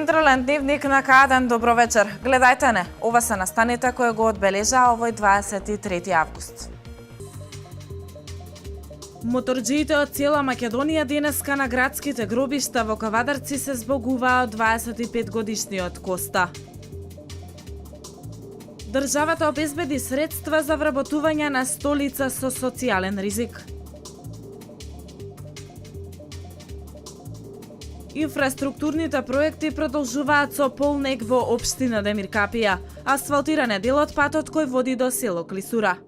Централен дневник на К1, добро вечер. Гледајте не, ова се настаните кои го одбележаа овој 23 август. Моторџиите од цела Македонија денеска на градските гробишта во Кавадарци се збогуваа од 25 годишниот Коста. Државата обезбеди средства за вработување на 100 лица со социјален ризик. Инфраструктурните проекти продолжуваат со полнег во општина Демир Капија. Асфалтиран е дел од патот кој води до село Клисура.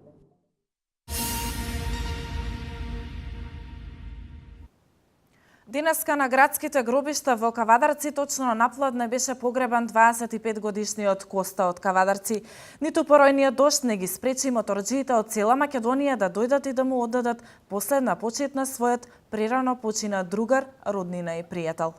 Денеска на градските гробишта во Кавадарци точно наплодне беше погребан 25 годишниот Коста од Кавадарци. Ниту поројниот дожд не ги спречи моторџиите од цела Македонија да дојдат и да му оддадат последна почит на својот прерано починат другар, роднина и пријател.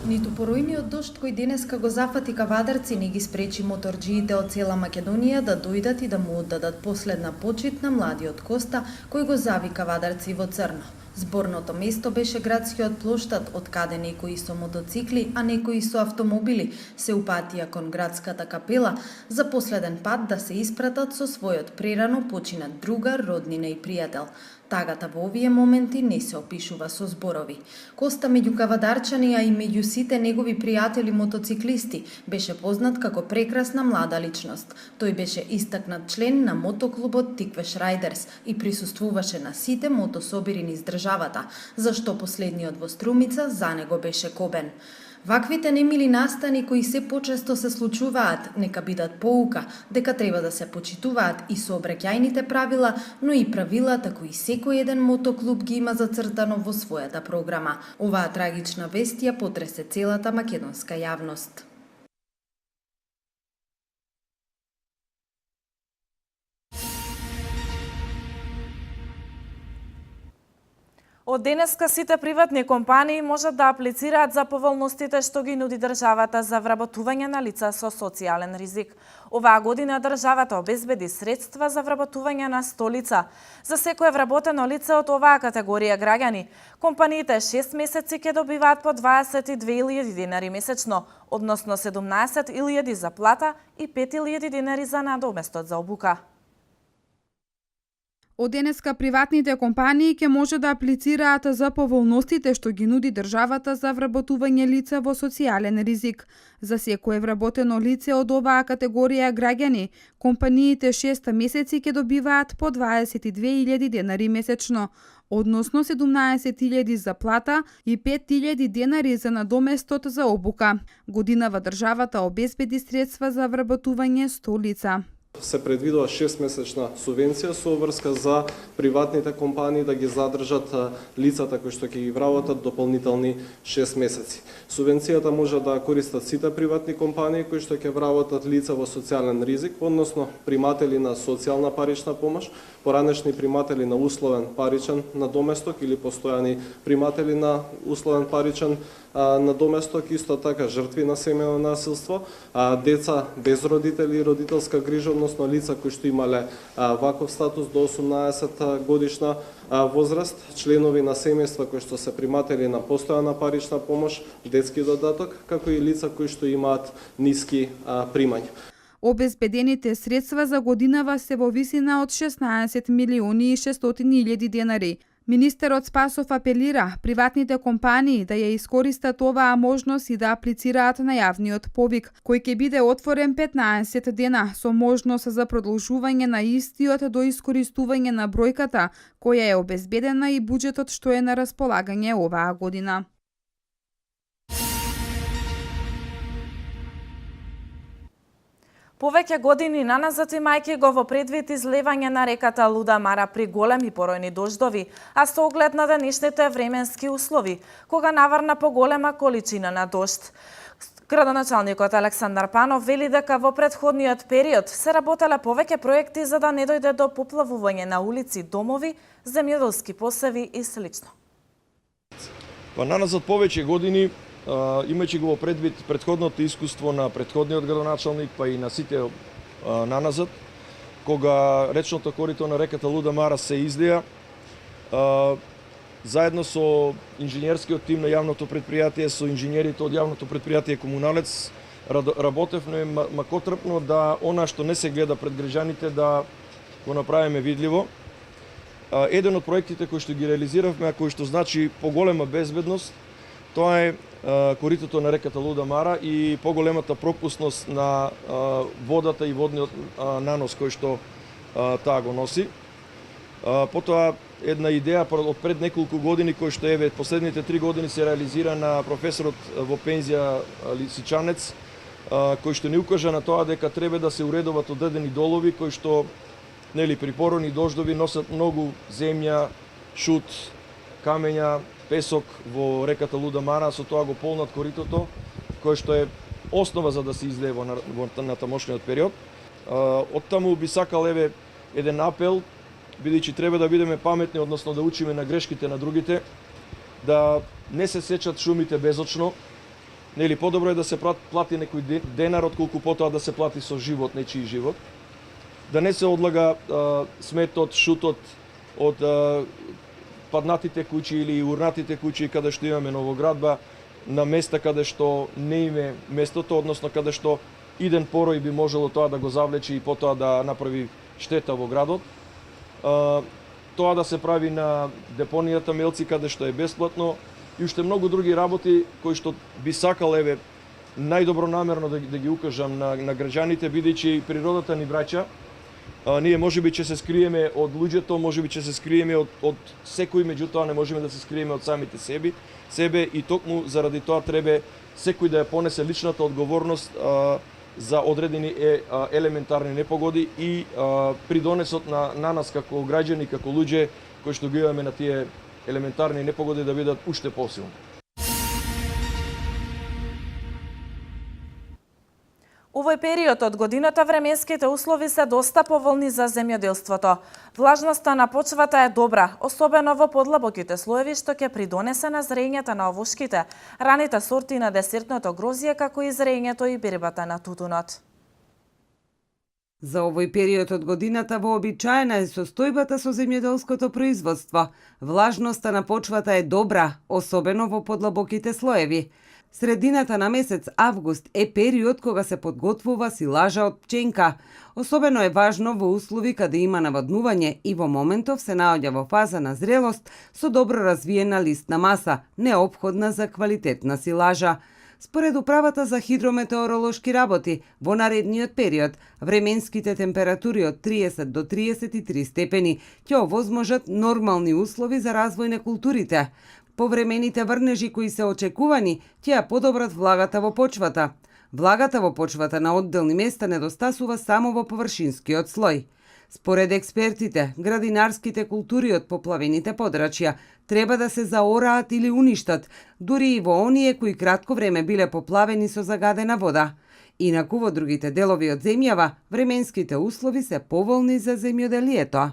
Ниту поројниот дожд кој денеска го зафати Кавадарци не ги спречи моторџиите од цела Македонија да дојдат и да му оддадат последна почит на младиот Коста кој го зави Кавадарци во црно. Зборното место беше градскиот плоштад од каде некои со мотоцикли, а некои со автомобили се упатија кон градската капела за последен пат да се испратат со својот прерано починат другар, роднина и пријател. Тагата во овие моменти не се опишува со зборови. Коста меѓу кавадарчани, а и меѓу сите негови пријатели мотоциклисти, беше познат како прекрасна млада личност. Тој беше истакнат член на мотоклубот Тиквеш Рајдерс и присуствуваше на сите мотособири низ државата, зашто последниот во Струмица за него беше кобен. Ваквите немили настани кои се почесто се случуваат, нека бидат поука, дека треба да се почитуваат и сообраќајните правила, но и правилата кои секој еден мотоклуб ги има зацртано во својата програма. Оваа трагична вест ја потресе целата македонска јавност. Од денеска сите приватни компании можат да аплицираат за поволностите што ги нуди државата за вработување на лица со социјален ризик. Оваа година државата обезбеди средства за вработување на 100 лица. За секое вработено лице од оваа категорија граѓани, компаниите 6 месеци ќе добиваат по 22.000 денари месечно, односно 17.000 за плата и 5.000 денари за надоместот за обука. Од денеска приватните компании ќе може да аплицираат за поволностите што ги нуди државата за вработување лица во социјален ризик. За секое вработено лице од оваа категорија граѓани, компаниите 6 месеци ќе добиваат по 22.000 денари месечно, односно 17.000 за плата и 5.000 денари за надоместот за обука. Годинава државата обезбеди средства за вработување 100 лица. Се предвидува 6-месечна субвенција со врска за приватните компании да ги задржат лицата кои што ќе ги вработат дополнителни 6 месеци. Субвенцијата може да користат сите приватни компании кои што ќе вработат лица во социјален ризик, односно приматели на социјална парична помош, поранешни приматели на условен паричен надоместок или постојани приматели на условен паричен надоместок, исто така жртви на семејно насилство, деца без родители и родителска грижа, односно лица кои што имале ваков статус до 18 годишна возраст, членови на семејства кои што се приматели на постојана парична помош, детски додаток, како и лица кои што имаат ниски примања. Обезбедените средства за годинава се во висина од 16 милиони и 600.000 денари. Министерот Спасов апелира приватните компании да ја искористат оваа можност и да аплицираат на јавниот повик, кој ќе биде отворен 15 дена со можност за продолжување на истиот до искористување на бројката која е обезбедена и буџетот што е на располагање оваа година. Повеќе години наназад имајќи го во предвид излевање на реката Луда Мара при големи поројни дождови, а со оглед на денешните временски услови, кога наврна поголема количина на дожд. Градоначалникот Александар Панов вели дека во претходниот период се работеле повеќе проекти за да не дојде до поплавување на улици, домови, земјоделски посеви и слично. Наназад повеќе години, имајќи го во предвид претходното искуство на претходниот градоначалник, па и на сите наназад, кога речното корито на реката Луда Мара се излија, заедно со инженерскиот тим на јавното предпријатие, со инженерите од јавното предпријатие Комуналец, работевме макотрпно да она што не се гледа пред граѓаните да го направиме видливо. Еден од проектите кои што ги реализиравме, а кој што значи поголема безбедност, тоа е коритото на реката Луда Мара и поголемата пропусност на водата и водниот нанос кој што таа го носи. Потоа една идеја од пред неколку години кој што еве последните 3 години се реализира на професорот во пензија Лисичанец, кој што ни укажа на тоа дека треба да се уредуваат одредени долови кои што при поройни дождови носат многу земја, шут, камења, песок во реката Луда Мара, со тоа го полнат коритото, кој што е основа за да се излева на тамошниот период. Оттаму би сакал еден апел, бидејќи треба да бидеме паметни, односно да учиме на грешките на другите, да не се сечат шумите безочно. Подобро е да се плати некој денар, отколку потоа да се плати со живот, нечiji живот. Да не се одлага сметот, шутот од паднатите куќи или урнатите куќи каде што имаме новоградба, на места каде што не име местото, односно каде што иден порој би можело тоа да го завлече и потоа да направи штета во градот. Тоа да се прави на депонијата Мелци каде што е бесплатно и уште многу други работи кои што би сакал најдобронамерно да ги укажам на граѓаните, бидејќи природата ни враќа. Ние можеби ќе се скриеме од луѓето, можеби ќе се скриеме од секој, меѓутоа не можеме да се скриеме од самите себе и токму заради тоа треба секој да ја понесе личната одговорност за одредени елементарни непогоди и придонесот на нас како граѓани, како луѓе кои што ги имаме на тие елементарни непогоди да бидат уште посилни. Овој период од годината временските услови се доста поволни за земјоделството. Влажноста на почвата е добра, особено во подлабоките слоеви, што ќе придонесе на зрењето на овошките, раните сорти на десертното грозје, како и зрењето и бербата на тутунот. За овој период од годината вообичаена е состојбата со земјоделското производство. Влажноста на почвата е добра, особено во подлабоките слоеви. Средината на месец август е период кога се подготвува силажа од пченка. Особено е важно во услови каде има наводнување и во моментов се наоѓа во фаза на зрелост со добро развиена листна маса, неопходна за квалитетна силажа. Според Управата за хидрометеоролошки работи, во наредниот период, временските температури од 30 до 33 степени ќе овозможат нормални услови за развој на културите. Повремените врнежи кои се очекувани ќе ја подобрат влагата во почвата. Влагата во почвата на одделни места недостасува само во површинскиот слој. Според експертите, градинарските култури од поплавените подрачја треба да се заораат или уништат, дури и во оние кои кратко време биле поплавени со загадена вода. Инаку во другите делови од земјава, временските услови се поволни за земјоделието.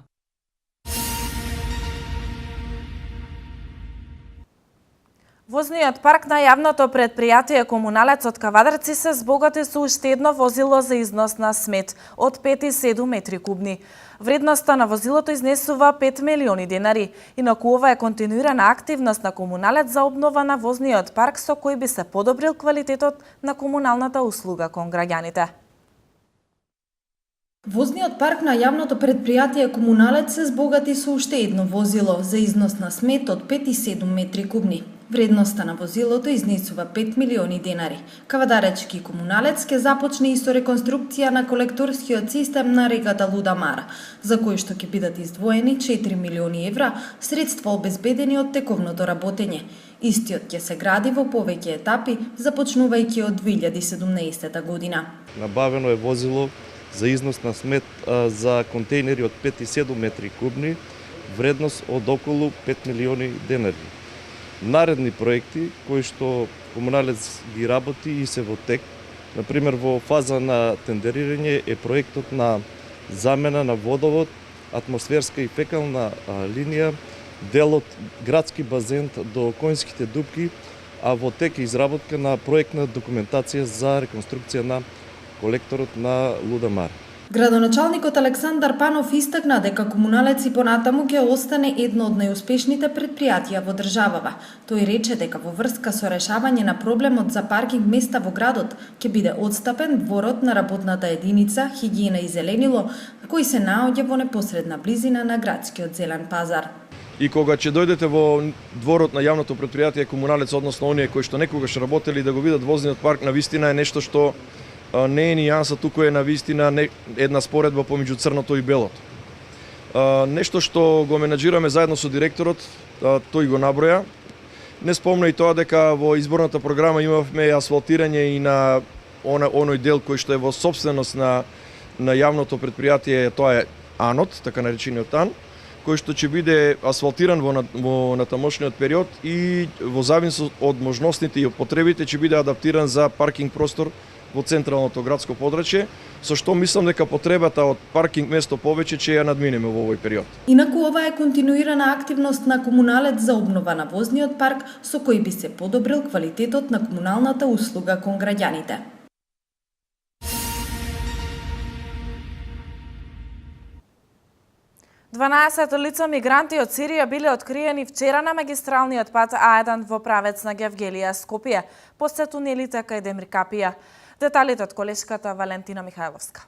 Возниот парк на јавното предпријатие Комуналец од Кавадарци се збогати со уште едно возило за износ на смет од 5,7 метри кубни. Вредноста на возилото изнесува 5 милиони денари. Инаку ова е континуирана активност на Комуналец за обнова на возниот парк со кој би се подобрил квалитетот на комуналната услуга кон граѓаните. Возниот парк на јавното предпријатие Комуналец се збогати со уште едно возило за износ на смет од 5,7 метри кубни. Вредноста на возилото изнесува 5 милиони денари. Кавадаречки Комуналец ќе започне и со реконструкција на колекторскиот систем на реката Луда Мара, за кој што ќе бидат издвоени 4 милиони евра, средства обезбедени од тековното работење. Истиот ќе се гради во повеќе етапи, започнувајќи од 2017 година. Набавено е возило за износ на смет за контейнери од 5,7 метри кубни, вредност од околу 5 милиони денари. Наредни проекти кои што Комуналец ги работи и се во тек, например во фаза на тендерирање е проектот на замена на водовод, атмосферска и фекална линија, дел од градски базен до Коњските дупки, а во тек е изработка на проектна документација за реконструкција на колекторот на Луда Мара. Градоначалникот Александар Панов истакна дека Комуналец и понатаму ќе остане едно од најуспешните предпријатија во државава. Тој рече дека во врска со решавање на проблемот за паркинг места во градот ќе биде одстапен дворот на работната единица Хигиена и зеленило, кој се наоѓа во непосредна близина на градскиот зелен пазар. И кога ќе дојдете во дворот на јавното предпријатие Комуналец, односно оние кои што некогаш работели, да го видат возниот парк, навистина е нешто што не е нијанса, туку е навистина една споредба помеѓу црното и белото. Нешто што го менаџираме заедно со директорот, тој го наброја. Не спомна и тоа дека во изборната програма имавме асфалтирање и на оној дел кој што е во собственост на јавното предпријатие, тоа е АНОТ, така наречениот АН, кој што ќе биде асфалтиран во натамошниот период и во зависност од можностите и потребите ќе биде адаптиран за паркинг простор во централното градско подрачје, со што мислам дека потребата од паркинг место повеќе ќе ја надминеме во овој период. Инаку ова е континуирана активност на Комуналец за обнова на возниот парк, со кој би се подобрил квалитетот на комуналната услуга кон граѓаните. Дванаесет лица мигранти од Сирија биле откриени вчера на магистралниот пат А1 во правец на Гевгелија Скопје, после тунелите кај Демиркапија. Деталите од колешката Валентина Михајловска.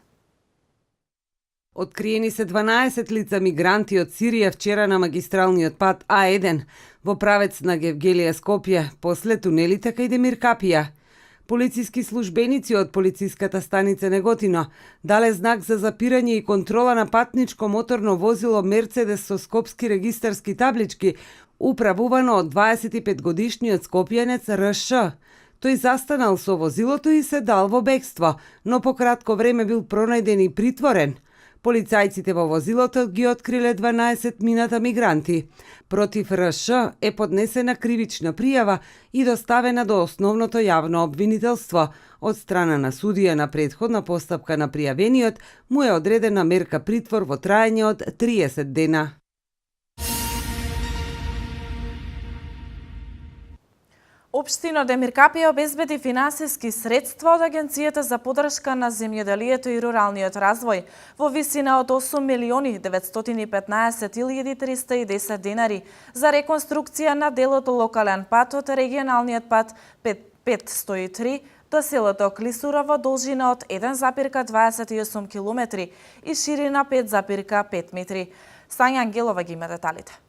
Откриени се 12 лица мигранти од Сирија вчера на магистралниот пат А1 во правец на Гевгелија Скопје, после тунелите кај Демиркапија. Полициски службеници од полициската станица Неготино дале знак за запирање и контрола на патничко моторно возило Мерцедес со скопски регистарски таблички, управувано од 25-годишниот скопјанец РШ. Тој застанал со возилото и се дал во бегство, но по кратко време бил пронајден и притворен. Полицајците во возилото ги откриле 12 мината мигранти. Против РШ е поднесена кривична пријава и доставена до основното јавно обвинителство. Од страна на судија на претходна постапка на пријавениот му е одредена мерка притвор во траење од 30 дена. Општина Демиркапија обезбеди финансиски средства од Агенцијата за поддршка на земјоделието и руралниот развој во висина од 8.915.310 денари за реконструкција на делот локален пат од регионалниот пат 503 до селото Клисура во должина од 1,28 км и ширина 5,5 метри. Сања Ангелова ги има деталите.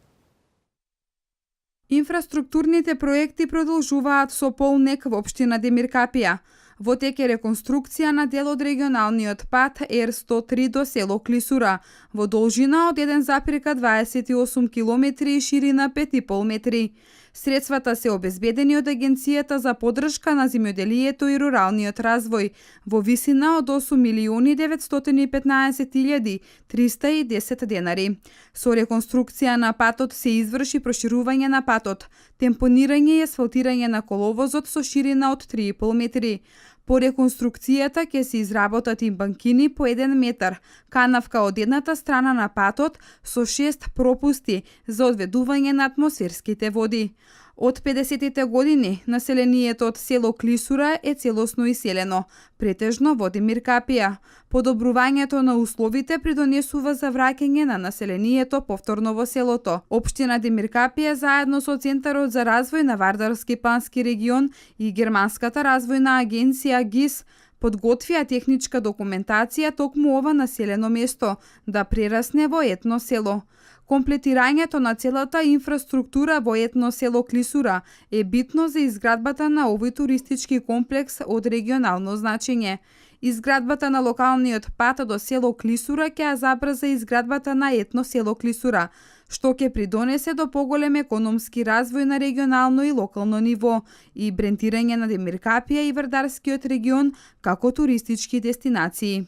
Инфраструктурните проекти продолжуваат со полнек во општина Демиркапија. Во тек е реконструкција на дел од регионалниот пат Р103 до село Клисура, во должина од 1,28 км и ширина 5,5 метри. Средствата се обезбедени од Агенцијата за поддршка на земјоделието и руралниот развој во висина од 8.915.310 денари. Со реконструкција на патот се изврши проширување на патот, темпонирање и асфалтирање на коловозот со ширина од 3,5 метри. По реконструкцијата ќе се изработат и банкини по 1 метар, канавка од едната страна на патот со 6 пропусти за одведување на атмосферските води. Од 50-тите години населението од село Клисура е целосно иселено, претежно во Демиркапија. Подобрувањето на условите придонесува за враќање на населението повторно во селото. Општина Демиркапија заедно со Центарот за развој на Вардарски плански регион и Германската развојна агенција ГИС подготвија техничка документација токму ова населено место да прерасне во етно село. Комплетирањето на целата инфраструктура во етно село Клисура е битно за изградбата на овој туристички комплекс од регионално значење. Изградбата на локалниот пат до село Клисура ќе ја забрза изградбата на етно село Клисура, што ќе придонесе до поголем економски развој на регионално и локално ниво и брендирање на Демиркапија и Вардарскиот регион како туристички дестинации.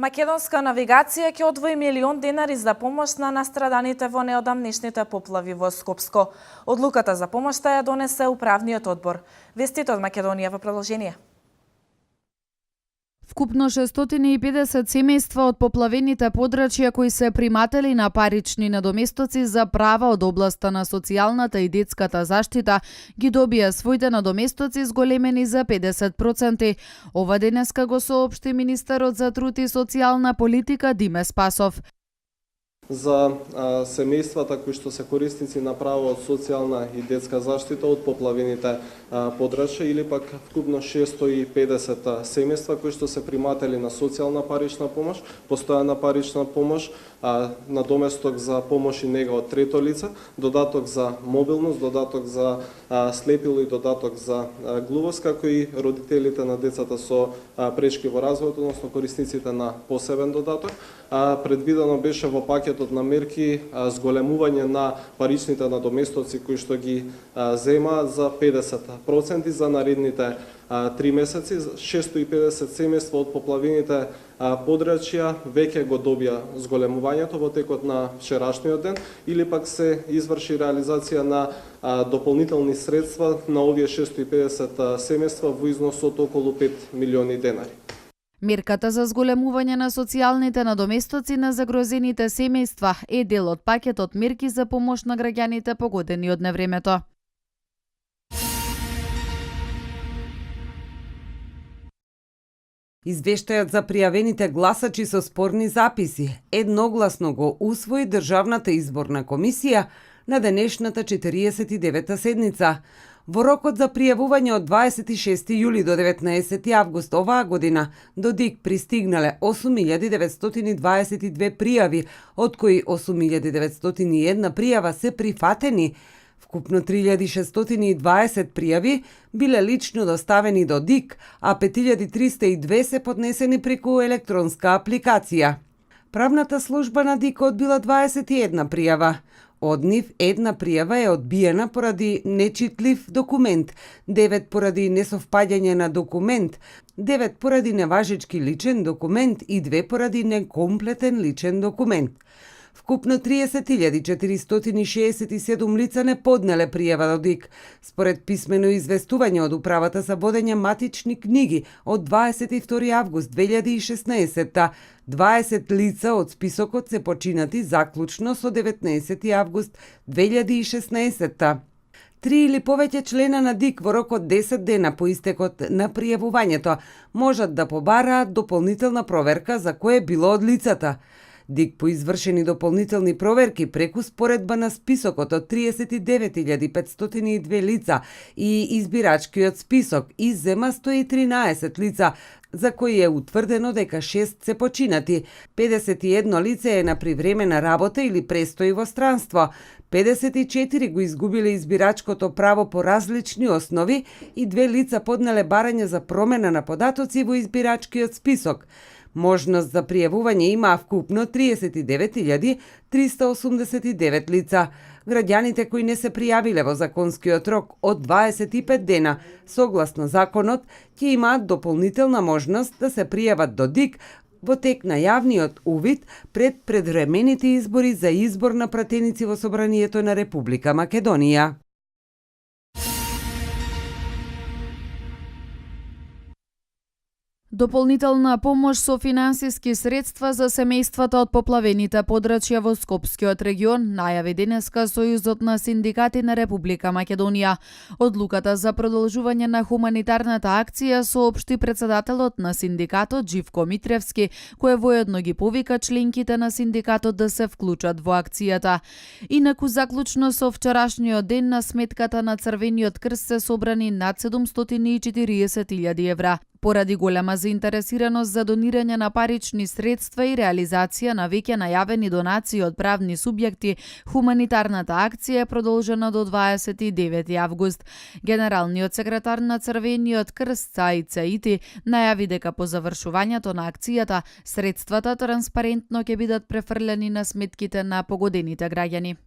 Македонска навигација ќе одвои 1 милион денари за помош на настраданите во неодамнешните поплави во Скопско. Одлуката за помошта ја донесе управниот одбор. Вестите од Македонија во продолжение. Вкупно 650 семејства од поплавените подрачја кои се приматели на парични надоместоци за права од областа на социјалната и детската заштита ги добија своите надоместоци зголемени за 50%. Ова денеска го соопшти министерот за труд и социјална политика Диме Спасов. За семејствата кои што се корисници на право од социјална и детска заштита од поплавените подрачја или пак вкупно 650 семејства кои што се приматели на социјална парична помош, постојана парична помош, надоместок за помош и нега од трето лице, додаток за мобилност, додаток за слепило и додаток за глувост, како и родителите на децата со прешки во развојот, односно корисниците на посебен додаток. Предвидено беше во пакетот на мерки зголемување на паричните надоместоци кои што ги земаат за 50% за наредните 3 месеци. 650 семејства од поплавените подрачја веќе го добија зголемувањето во текот на вчерашниот ден или пак се изврши реализација на дополнителни средства на овие 650 семејства во износ од околу 5 милиони денари. Мерката за зголемување на социјалните надоместоци на загрозените семејства е дел од пакетот мерки за помош на граѓаните погодени од невремето. Извештајот за пријавените гласачи со спорни записи едногласно го усвои Државната изборна комисија на денешната 49-та седница. Во рокот за пријавување од 26 јули до 19 август оваа година, до ДИК пристигнале 8922 пријави, од кои 8901 пријава се прифатени. Вкупно 3620 пријави биле лично доставени до ДИК, а 5302 се поднесени преку електронска апликација. Правната служба на ДИК одбила 21 пријава. Од нив една пријава е одбиена поради нечитлив документ, 9 поради несовпаѓање на документ, 9 поради неважечки личен документ и 2 поради некомплетен личен документ. Вкупно 30.467 лица не поднеле пријава до ДИК. Според писмено известување од Управата за водење матични книги од 22 август 2016, 20 лица од списокот се починати заклучно со 19 август 2016. 3 или повеќе члена на ДИК во рок од 10 дена по истекот на пријавувањето можат да побараат дополнителна проверка за кое било од лицата. ДИК по извршени дополнителни проверки преку споредба на списокот од 39.502 лица и избирачкиот список иззема 113 лица, за кои е утврдено дека 6 се починати, 51 лице е на привремена работа или престои во странство, 54 го изгубиле избирачкото право по различни основи и 2 лица поднеле барање за промена на податоци во избирачкиот список. Можност за пријавување има вкупно 39.389 лица. Граѓаните кои не се пријавиле во законскиот рок од 25 дена, согласно законот, ќе имаат дополнителна можност да се пријават до ДИК во тек на јавниот увид пред предвремените избори за избор на пратеници во Собранието на Република Македонија. Дополнителна помош со финансиски средства за семејствата од поплавените подрачја во Скопскиот регион најави денеска Сојузот на синдикати на Република Македонија. Одлуката за продолжување на хуманитарната акција соопшти председателот на синдикатот Живко Митревски, кој воедно ги повика членките на синдикатот да се вклучат во акцијата. Инаку заклучно со вчерашниот ден на сметката на Црвениот крст се собрани над 740.000 евра. Поради голема заинтересираност за донирање на парични средства и реализација на веќе најавени донации од правни субјекти, хуманитарната акција е продолжена до 29 август. Генералниот секретар на Црвениот крст Саид Саити најави дека по завршувањето на акцијата средствата транспарентно ќе бидат префрлени на сметките на погодените граѓани. –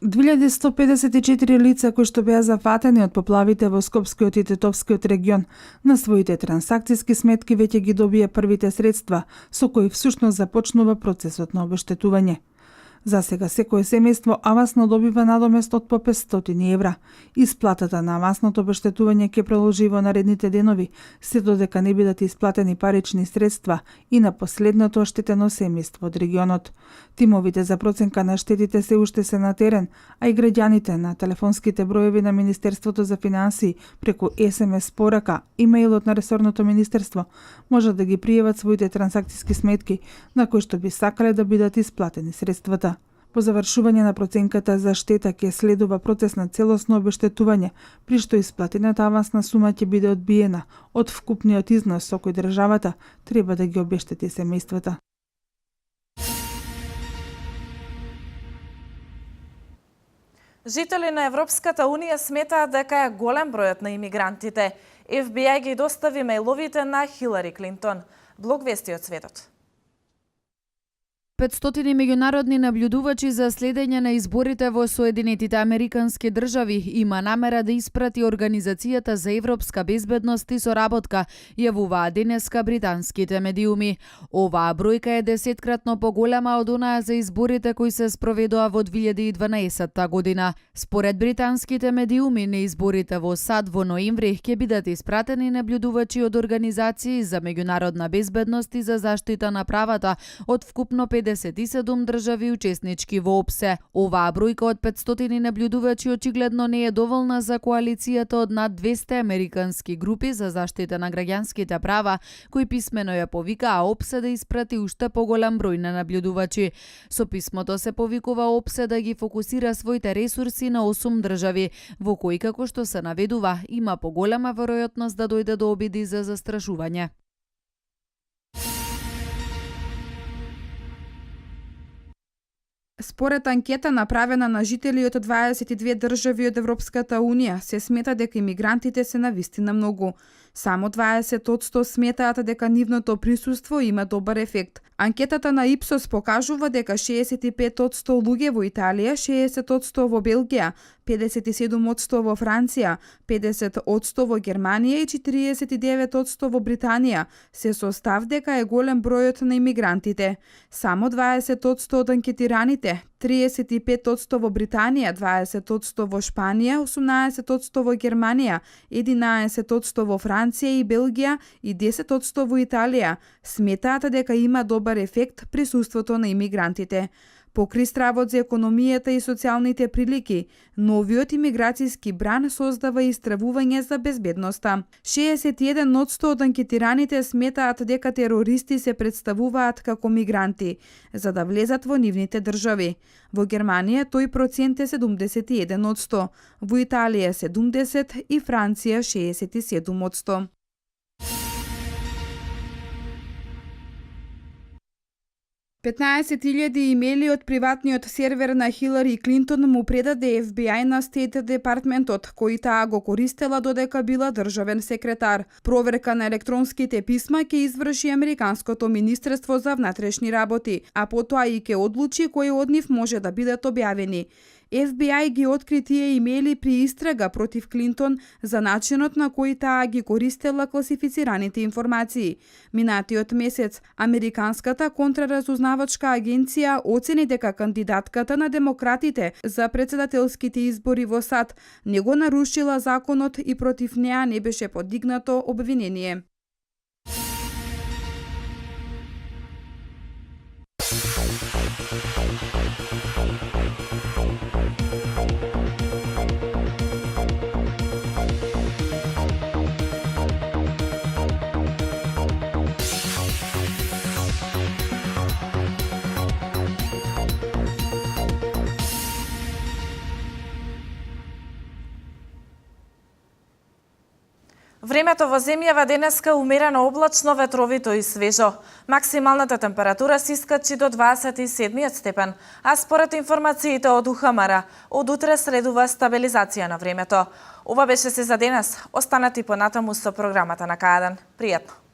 2154 лица кои што беа зафатени од поплавите во Скопскиот и Тетовскиот регион на своите трансакциски сметки веќе ги добија првите средства, со кои всушност започнува процесот на обештетување. За сега секое семејство авансно добива надомест од по 500 евра. Исплатата на авансното обештетување ќе продолжи во наредните денови, се додека не бидат исплатени парични средства и на последното оштетено семејство од регионот. Тимовите за проценка на штетите се уште се на терен, а и граѓаните на телефонските броеви на Министерството за финансии преку СМС порака и мејлот на ресорното министерство можат да ги пријават своите трансакциски сметки на кои што би сакале да бидат исплатени средствата. По завршување на проценката за штета ќе следува процес на целосно обештетување, при што исплатената авансна сума ќе биде одбиена од вкупниот износ со кој државата треба да ги обештети семејствата. Жители на Европската Унија сметаат дека е голем бројот на имигрантите. FBI ги достави мејловите на Хилари Клинтон. Блог вести од светот. 500 меѓународни наблюдувачи за следење на изборите во Соединетите Американски држави има намера да испрати Организацијата за европска безбедност и соработка, јавуваа денеска британските медиуми. Оваа бројка е 10-кратно поголема од онаа за изборите кои се спроведоа во 2012 година. Според британските медиуми, на изборите во САД во ноември ќе бидат испратени наблюдувачи од организации за меѓународна безбедност и за заштита на правата од вкупно 57 држави учеснички во ОПСЕ. Оваа бројка од 500 наблюдувачи очигледно не е доволна за коалицијата од над 200 американски групи за заштита на граѓанските права, кои писмено ја повикаа ОПСЕ да испрати уште поголем број на наблюдувачи. Со писмото се повикува ОПСЕ да ги фокусира своите ресурси на 8 држави, во кои, како што се наведува, има поголема веројатност да дојде до обиди за застрашување. Според анкета направена на жители од 22 држави од Европската Унија, се смета дека имигрантите се навистина многу. Само 20% сметаат дека нивното присуство има добар ефект. Анкетата на Ипсос покажува дека 65% луѓе во Италија, 60% во Белгија, 57% во Франција, 50% во Германија и 49% во Британија се со став дека е голем бројот на имигрантите. Само 20% од анкетираните, 35% во Британија, 20% во Шпанија, 18% во Германија, 11% во Франција и Белгија и 10% во Италија, сметаат дека има добар ефект присуството на имигрантите. Покри стравот за економијата и социјалните прилики, новиот имиграцијски бран создава и стравување за безбедноста. 61% од анкетираните сметаат дека терористи се представуваат како мигранти, за да влезат во нивните држави. Во Германија тој процент е 71%, во Италија 70% и Франција 67%. $15,000 имейли од приватниот сервер на Хилари Клинтон му предаде FBI на Стейт Департментот, кои таа го користела додека била државен секретар. Проверка на електронските писма ќе изврши Американското министерство за внатрешни работи, а потоа и ќе одлучи кои од нив може да бидат објавени. FBI ги откри тие имейли при истрага против Клинтон за начинот на кој таа ги користела класифицираните информации. Минатиот месец, Американската контраразузнавачка агенција оцени дека кандидатката на демократите за претседателските избори во САД не го нарушила законот и против неа не беше подигнато обвинение. Времето во земјава денеска умерено облачно, ветровито и свежо. Максималната температура се искачи до 27 степен, а според информациите од УХМР, од утре следува стабилизација на времето. Ова беше се за денес. Останати понатаму со програмата на К1. Пријатно!